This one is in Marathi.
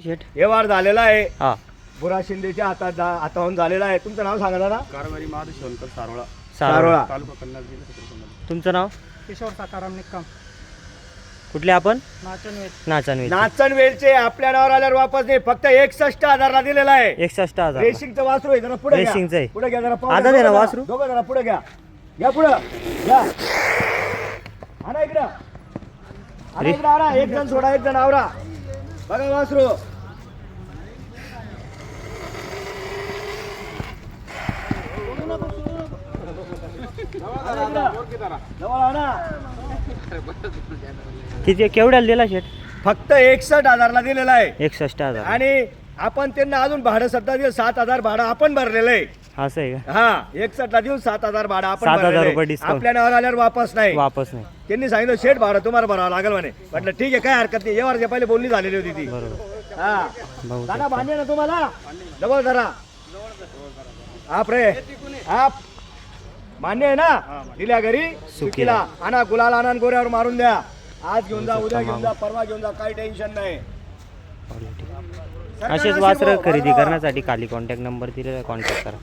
शेट व्यवहार झालेला आहे. हा बुरा शिंदेच्या हाताहून झालेला आहे. तुमचं नाव सांगा दादा. कारवारी महादेव शंकर सारोळा सारोळा. तालुका कन्नड जिल्हा छत्रपती संभाजी. तुमचं नाव किशोर साकाराम निक्कम कुठले आपण नाचनवेल. नाचनवेल नाचनवेलचे आपल्या नावावर आल्यावर वापस नाही, फक्त 61,000ला दिलेला आहे. 61,000 रेसिंगचं वासरू आहे, जरा पुढे घ्या. रेसिंगचं आहे. पुढे घ्या जरा. आधा दे ना वासरू. दोघं जरा पुढे घ्या. घ्या पुढे घ्या. आणा इकडं. आणा इकडं आणा. एक जण सोडा, एक जण आवरा. बघा वासरू. जवळ आणा. किती केवढ्याला दिला शेट? फक्त 61,000ला दिलेला आहे. 61,000 आणि आपण त्यांना अजून भाडं सध्या दिवस 7,000 भाडं आपण भरलेलं आहे. असं आहे का? हा 61ला देऊन 7,000 भाडं आपण 7,000 भरलेलं आहे. रुपये discount. आपल्या नावावर आल्यावर वापस नाही. वापस नाही. त्यांनी सांगितलं शेट भाडं तुम्हाला भरावं लागेल म्हणे. म्हटलं ठीक आहे, काय हरकत नाही. व्यवहारच्या पहिले बोलणी झालेली होती ती. बरोबर. हा भाऊ दादा मान्य ना तुम्हाला? जवळ धरा. आप रे आप मान्य आहे ना? दिल्या घरी सुकीला आणा. गुलाल आणा, गोऱ्यावर मारून द्या. आज घेऊन जा, उद्या घेऊन जा, परवा घेऊन जा, काही टेन्शन नाही. असेच वासरं खरेदी करण्यासाठी खाली कॉन्टॅक्ट नंबर दिलेला, कॉन्टॅक्ट करा.